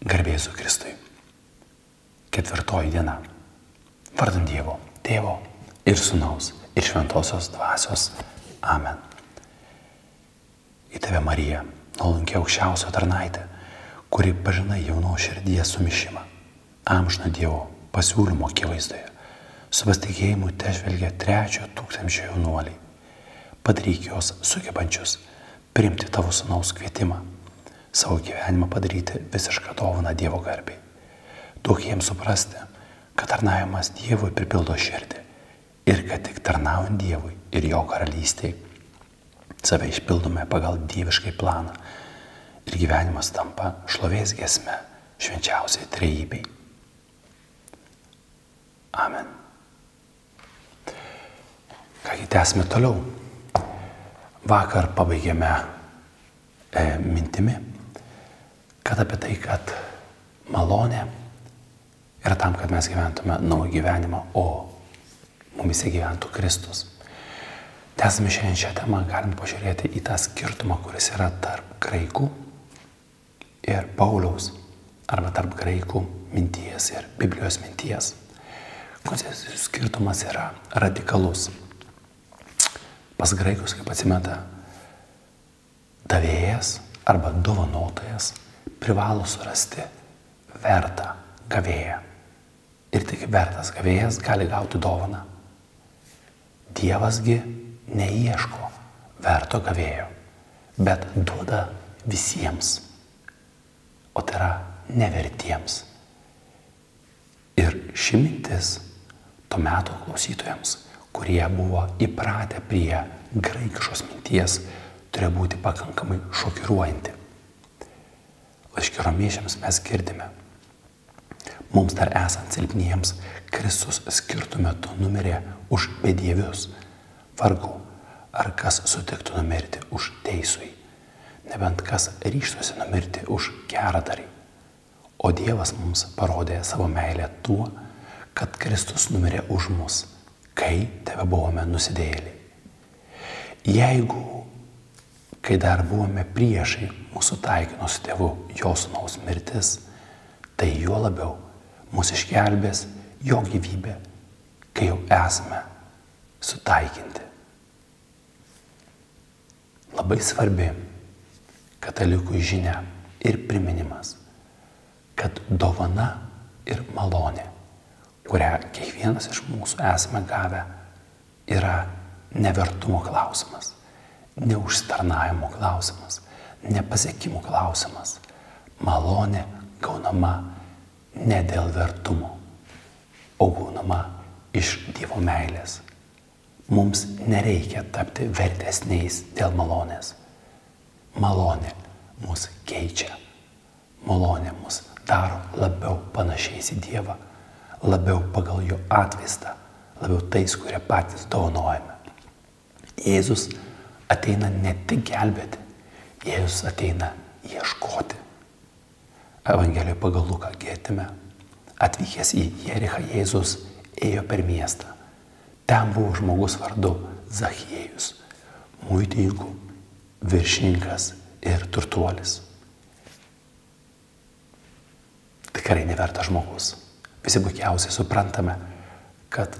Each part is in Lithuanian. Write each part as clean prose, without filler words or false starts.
Garbė Jėzui Kristui. 4 diena. Vardant Dievo, Tėvo ir Sūnaus ir Šventosios Dvasios. Amen. Į tave, Marija, nuolankė aukščiausio tarnaitė, kuri pažinai jaunos širdies sumišimą, amžino Dievo pasiūlymo akivaizdoje, su pasitikėjimu težvelgia 3 tūkstančio jaunuoliai. Padaryk juos sugebančius priimti tavo Sūnaus kvietimą, savo gyvenimą padaryti visišką dovaną Dievo garbei. Duok jiems suprasti, kad tarnavimas Dievui pripildo širdį ir kad tik tarnaujant Dievui ir jo karalystei save išpildome pagal dieviškai planą ir gyvenimas tampa šlovės giesme švenčiausiai trejybei. Amen. Kągi, tęsime toliau. Vakar pabaigėme mintimi, kad apie tai, kad malonė yra tam, kad mes gyventume naują gyvenimą, o mumise gyventų Kristus. Tęsime šiandien šią temą, galim pažiūrėti į tą skirtumą, kuris yra tarp graikų ir Pauliaus, arba tarp graikų minties ir Biblijos minties. Koncepcijos skirtumas yra radikalus. Pas graikus, kaip atsimeta, davėjas arba dovanotojas privalo surasti vertą gavėją. Ir tik vertas gavėjas gali gauti dovaną. Dievasgi neieško verto gavėjo, bet duoda visiems, o tai yra nevertiems. Ir ši mintis to meto klausytojams, kurie buvo įpratę prie graikiškos minties, turėjo būti pakankamai šokiruojanti. Laiške Romiečiams mes girdime: mums dar esant silpniems, Kristus skirtu metu numirė už bedievius. Vargu, ar kas sutiktų numirti už teisųjį, nebent kas ryžtųsi numirti už geradarį. O Dievas mums parodė savo meilę tuo, kad Kristus numirė už mus, kai tebe buvome nusidėjėliai. Jeigu, kai dar buvome priešai, mūsų taikino su Tėvu jo Sūnaus mirtis, tai juo labiau mūsų išgelbės jo gyvybė, kai jau esame sutaikinti. Labai svarbi katalikų žinia ir priminimas, kad dovana ir malonė, kurią kiekvienas iš mūsų esame gavę, yra nevertumo klausimas, neužsitarnavimo klausimas, nepasiekimų klausimas. Malonė gaunama ne dėl vertumo, o gaunama iš Dievo meilės. Mums nereikia tapti vertesniais dėl malonės. Malonė mus keičia. Malonė mus daro labiau panašiais į Dievą, labiau pagal jo atvaizdą, labiau tais, kurie patys dovanojame. Jėzus ateina ne tik gelbėti, Jėzus ateina ieškoti. Evangelijoje pagal Luką girdime: atvykęs į Jerichą, Jėzus ėjo per miestą. Ten buvo žmogus vardu Zachiejus, muitininkų viršininkas ir turtuolis. Tikrai nevertas žmogus. Visi puikiausiai suprantame, kad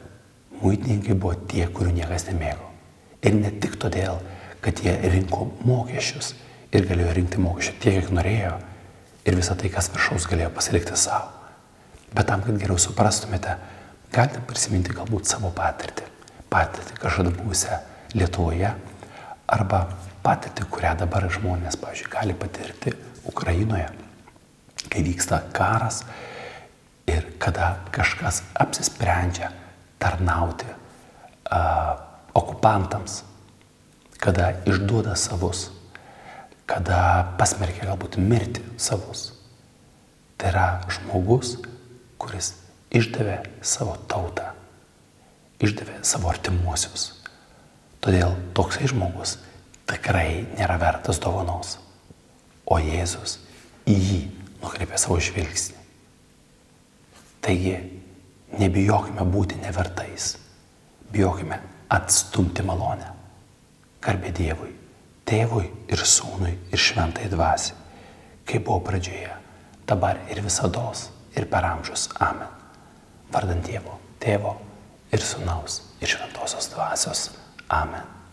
muitininkai buvo tie, kurių niekas nemėgo. Ir ne tik todėl, kad jie rinko mokesčius ir galėjo rinkti mokesčių tiek, kiek norėjo, ir visą tai, kas viršaus, galėjo pasilikti savo. Bet tam, kad geriau suprastumėte, galite prisiminti galbūt savo patirtį kažkada buvusią Lietuvoje, arba patirtį, kurią dabar žmonės, pavyzdžiui, gali patirti Ukrainoje, kai vyksta karas ir kada kažkas apsisprendžia tarnauti okupantams, kada išduoda savus, kada pasmerkia galbūt mirti savus. Tai yra žmogus, kuris išdavė savo tautą, išdavė savo artimuosius. Todėl toksai žmogus tikrai nėra vertas dovanos, o Jėzus į jį nukreipė savo žvilgsnį. Taigi, nebijokime būti nevertais, bijokime atstumti malonę. Garbė Dievui, Tėvui ir Sūnui ir Šventai Dvasiai, kaip buvo pradžioje, dabar ir visados, ir per amžius. Amen. Vardant Dievo, Tėvo ir Sūnaus ir Šventosios Dvasios. Amen.